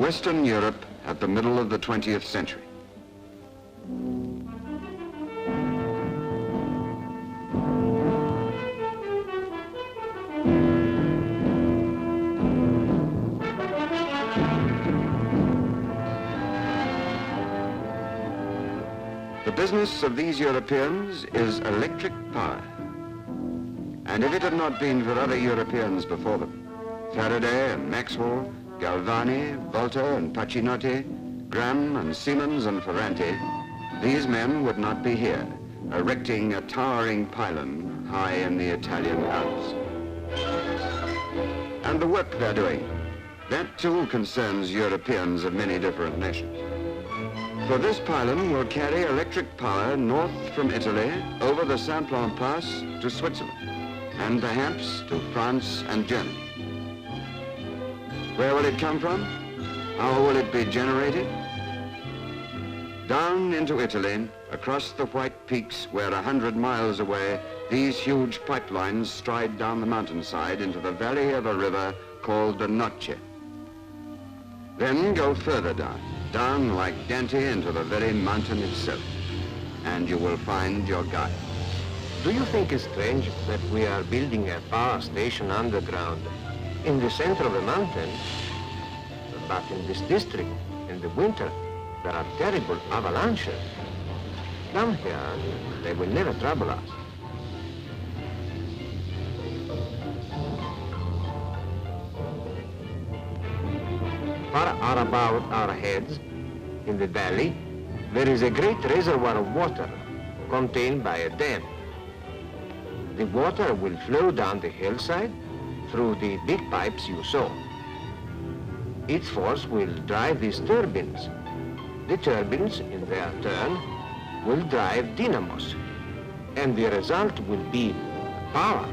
Western Europe at the middle of the 20th century. The business of these Europeans is electric power. And if it had not been for other Europeans before them, Faraday and Maxwell, Galvani, Volta and Pacinotti, Graham and Siemens and Ferranti, these men would not be here, erecting a towering pylon high in the Italian Alps. And the work they're doing, that too concerns Europeans of many different nations. For this pylon will carry electric power north from Italy over the Simplon Pass to Switzerland, and perhaps to France and Germany. Where will it come from? How will it be generated? Down into Italy, across the white peaks where 100 miles away, these huge pipelines stride down the mountainside into the valley of a river called the Noce. Then go further down like Dante into the very mountain itself, and you will find your guide. Do you think it's strange that we are building a power station underground in the center of a mountain? But in this district, in the winter, there are terrible avalanches. Down here, they will never trouble us. Far about our heads, in the valley, there is a great reservoir of water contained by a dam. The water will flow down the hillside through the big pipes you saw. Its force will drive these turbines. The turbines, in their turn, will drive dynamos, and the result will be power.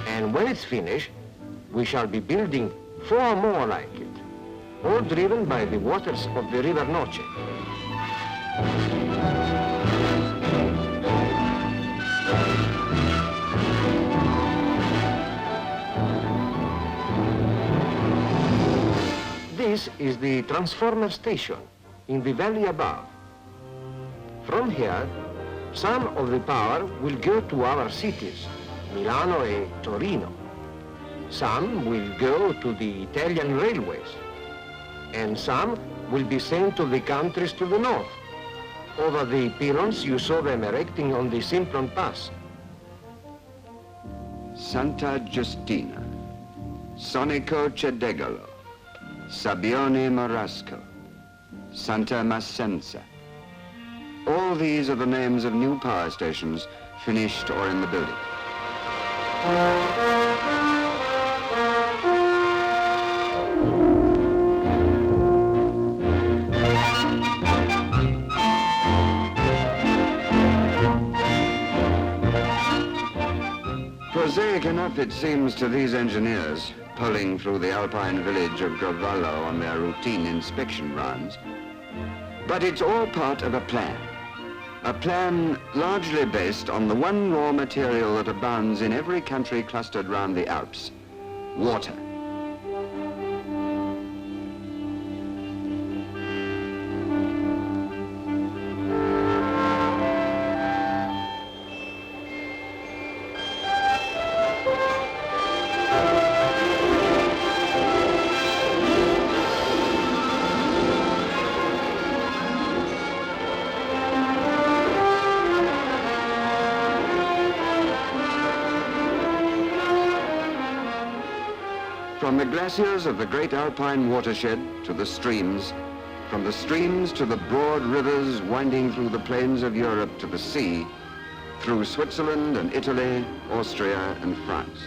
And when it's finished, we shall be building 4 more like it, all driven by the waters of the river Noce. This is the transformer station in the valley above. From here, some of the power will go to our cities, Milano and Torino. Some will go to the Italian railways, and some will be sent to the countries to the north, over the pylons you saw them erecting on the Simplon Pass. Santa Giustina, Sonico Cedegalo, Sabbione Marasco, Santa Massenza. All these are the names of new power stations finished or in the building. Prosaic enough it seems to these engineers, pulling through the alpine village of Grovallo on their routine inspection rounds. But it's all part of a plan largely based on the one raw material that abounds in every country clustered round the Alps, water. From the glaciers of the great alpine watershed to the streams, from the streams to the broad rivers winding through the plains of Europe to the sea, through Switzerland and Italy, Austria and France.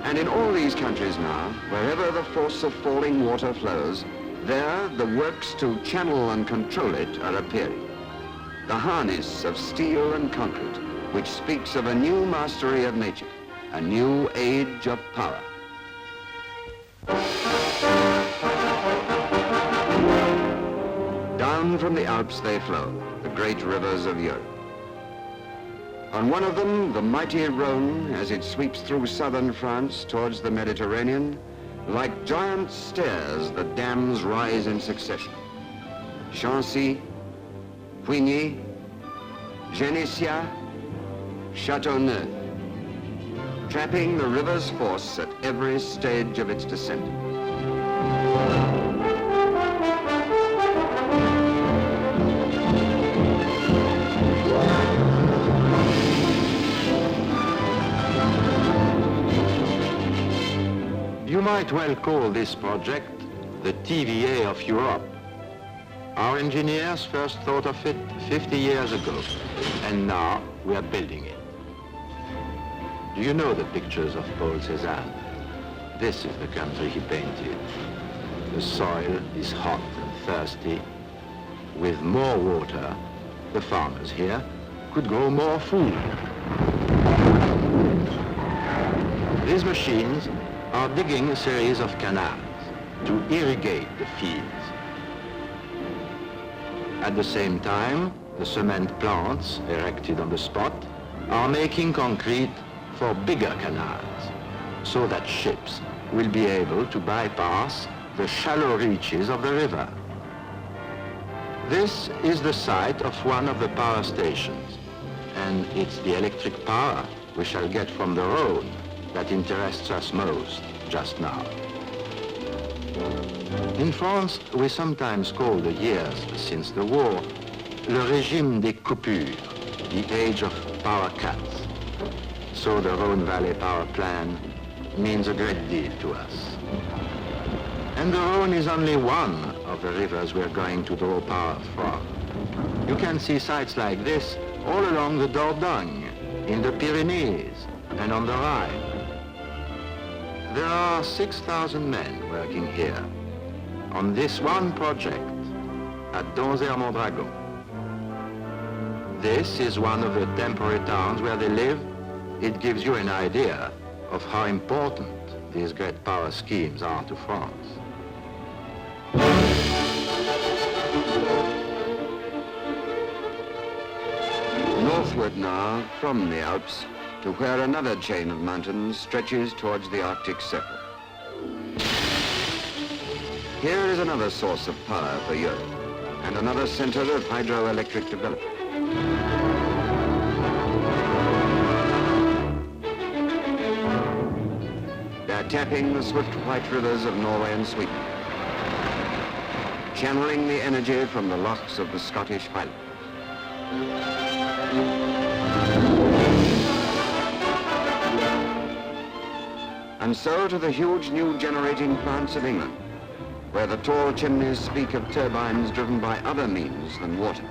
And in all these countries now, wherever the force of falling water flows, there the works to channel and control it are appearing. The harness of steel and concrete, which speaks of a new mastery of nature, a new age of power. Down from the Alps they flow, the great rivers of Europe. On one of them, the mighty Rhone, as it sweeps through southern France towards the Mediterranean, like giant stairs, the dams rise in succession. Chancy, Puigny, Genescia, Châteauneuf, trapping the river's force at every stage of its descent. You might well call this project the TVA of Europe. Our engineers first thought of it 50 years ago, and now we are building it. Do you know the pictures of Paul Cézanne? This is the country he painted. The soil is hot and thirsty. With more water, the farmers here could grow more food. These machines are digging a series of canals to irrigate the fields. At the same time, the cement plants erected on the spot are making concrete for bigger canals, so that ships will be able to bypass the shallow reaches of the river. This is the site of one of the power stations, and it's the electric power we shall get from the road that interests us most just now. In France, we sometimes call the years since the war le régime des coupures, the age of power cuts. So the Rhone Valley power plan means a great deal to us. And the Rhone is only one of the rivers we're going to draw power from. You can see sites like this all along the Dordogne, in the Pyrenees, and on the Rhine. There are 6,000 men working here on this one project at Donzère-Mondragon. This is one of the temporary towns where they live. It gives you an idea of how important these great power schemes are to France. Northward now, from the Alps, to where another chain of mountains stretches towards the Arctic Circle. Here is another source of power for Europe, and another center of hydroelectric development. They're tapping the swift white rivers of Norway and Sweden, channeling the energy from the lochs of the Scottish Highlands. And so to the huge new generating plants of England, where the tall chimneys speak of turbines driven by other means than water.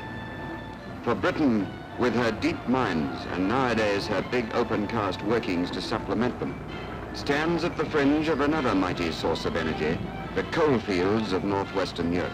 For Britain, with her deep mines and nowadays her big open cast workings to supplement them, stands at the fringe of another mighty source of energy, the coal fields of northwestern Europe.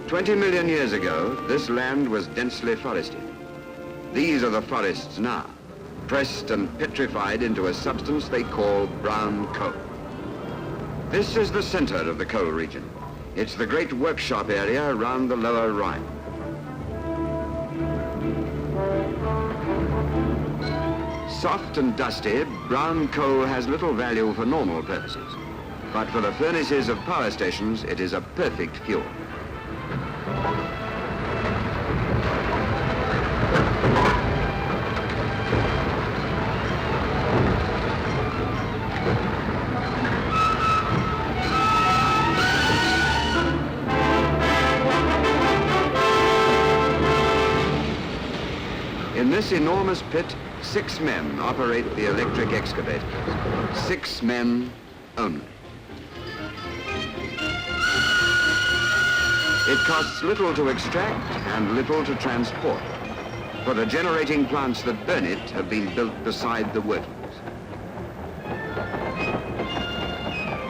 "20 million years ago, this land was densely forested. These are the forests now, pressed and petrified into a substance they call brown coal. This is the center of the coal region. It's the great workshop area around the lower Rhine. Soft and dusty, brown coal has little value for normal purposes, but for the furnaces of power stations, it is a perfect fuel. In this enormous pit, 6 men operate the electric excavators. 6 men only. It costs little to extract and little to transport, for the generating plants that burn it have been built beside the workings.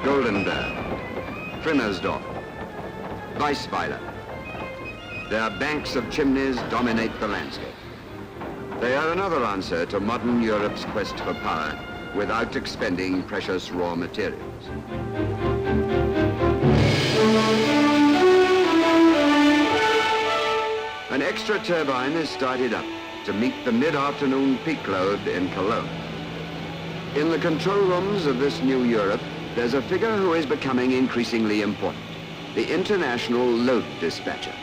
Goldenberg, Frimmersdorf, Weissweiler. Their banks of chimneys dominate the landscape. They are another answer to modern Europe's quest for power without expending precious raw materials. An extra turbine is started up to meet the mid-afternoon peak load in Cologne. In the control rooms of this new Europe, there's a figure who is becoming increasingly important, the international load dispatcher.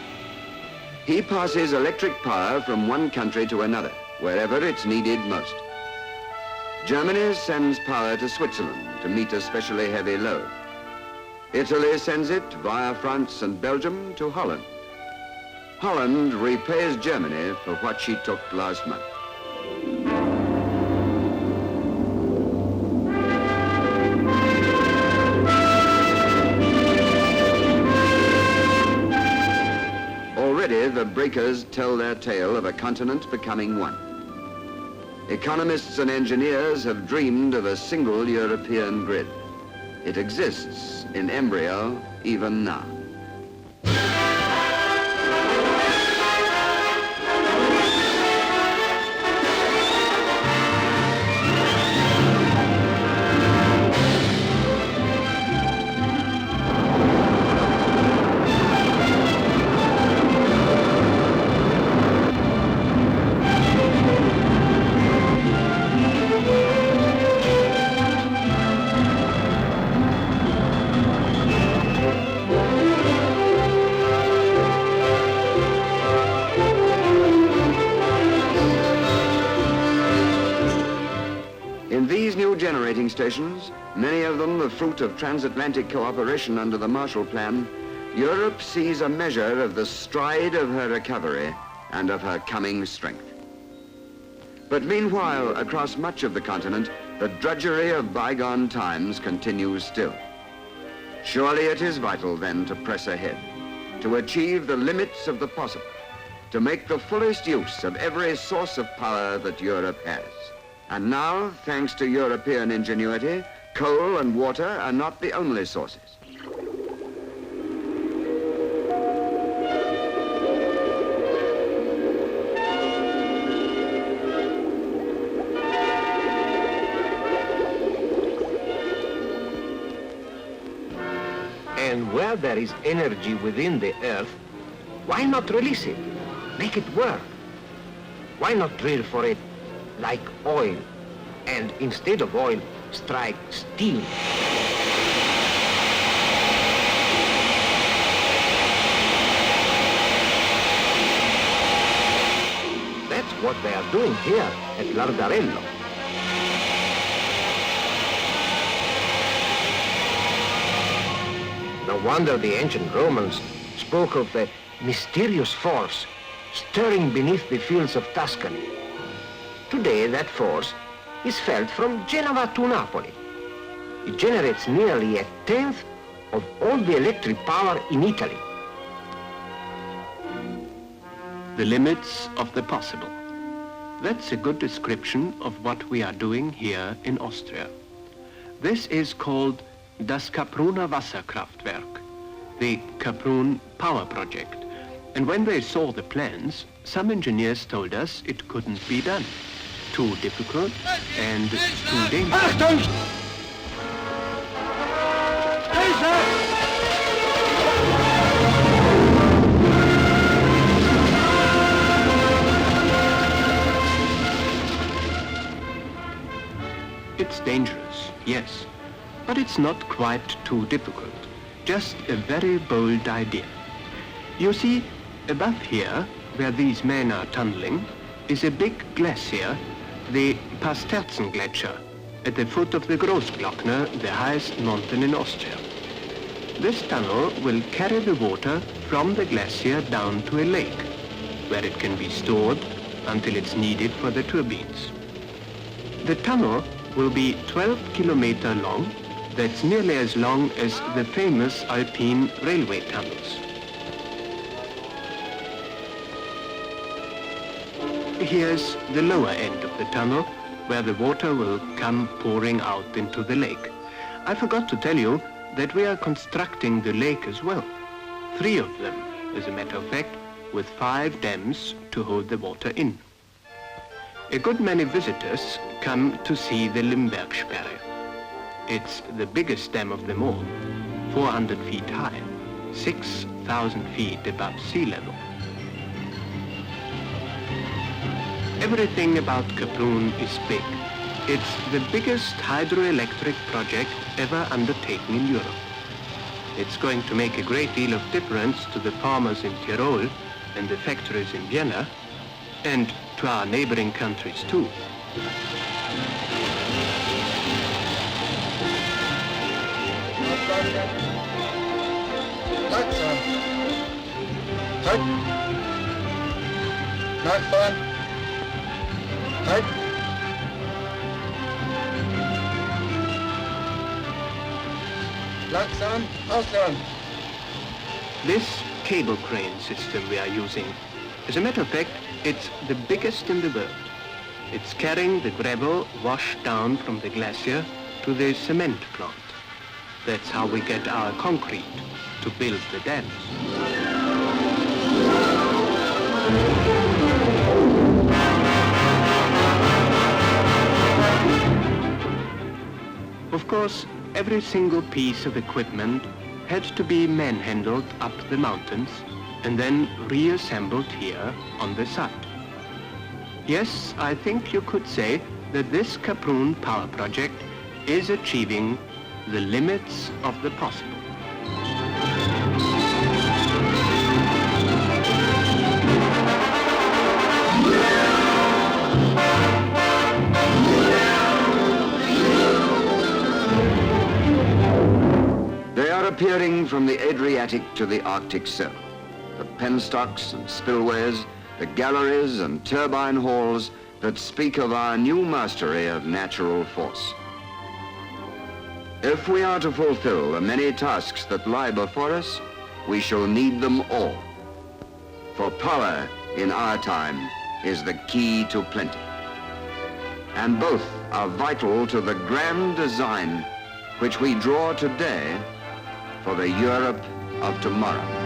He passes electric power from one country to another, wherever it's needed most. Germany sends power to Switzerland to meet a especially heavy load. Italy sends it via France and Belgium to Holland. Holland repays Germany for what she took last month. Already the breakers tell their tale of a continent becoming one. Economists and engineers have dreamed of a single European grid. It exists in embryo even now. Generating stations, many of them the fruit of transatlantic cooperation under the Marshall Plan, Europe sees a measure of the stride of her recovery and of her coming strength. But meanwhile, across much of the continent, the drudgery of bygone times continues still. Surely it is vital then to press ahead, to achieve the limits of the possible, to make the fullest use of every source of power that Europe has. And now, thanks to European ingenuity, coal and water are not the only sources. And where there is energy within the earth, why not release it? Make it work. Why not drill for it like oil, and instead of oil, strike steel? That's what they are doing here at Lardarello. No wonder the ancient Romans spoke of the mysterious force stirring beneath the fields of Tuscany. Today, that force is felt from Genova to Napoli. It generates nearly 1/10 of all the electric power in Italy. The limits of the possible. That's a good description of what we are doing here in Austria. This is called das Kaproner Wasserkraftwerk, the Kaprun Power Project. And when they saw the plans, some engineers told us it couldn't be done. Too difficult and too dangerous. It's dangerous, yes, but it's not quite too difficult. Just a very bold idea. You see, above here, where these men are tunneling, is a big glacier, the Pasterzen Glacier, at the foot of the Großglockner, the highest mountain in Austria. This tunnel will carry the water from the glacier down to a lake, where it can be stored until it's needed for the turbines. The tunnel will be 12 kilometers long. That's nearly as long as the famous Alpine railway tunnels. Here's the lower end of the tunnel, where the water will come pouring out into the lake. I forgot to tell you that we are constructing the lake as well. 3 of them, as a matter of fact, with 5 dams to hold the water in. A good many visitors come to see the Limbergsperre. It's the biggest dam of them all, 400 feet high, 6,000 feet above sea level. Everything about Kaprun is big. It's the biggest hydroelectric project ever undertaken in Europe. It's going to make a great deal of difference to the farmers in Tyrol and the factories in Vienna, and to our neighboring countries too. Lights on. Tight. Knife on. Tight. Lights on. House on. This cable crane system we are using, as a matter of fact, it's the biggest in the world. It's carrying the gravel washed down from the glacier to the cement plant. That's how we get our concrete to build the dams. Of course, every single piece of equipment had to be manhandled up the mountains and then reassembled here on the site. Yes, I think you could say that this Kaprun power project is achieving the limits of the possible. They are appearing from the Adriatic to the Arctic Circle. The penstocks and spillways, the galleries and turbine halls that speak of our new mastery of natural force. If we are to fulfill the many tasks that lie before us, we shall need them all. For power in our time is the key to plenty. And both are vital to the grand design which we draw today for the Europe of tomorrow.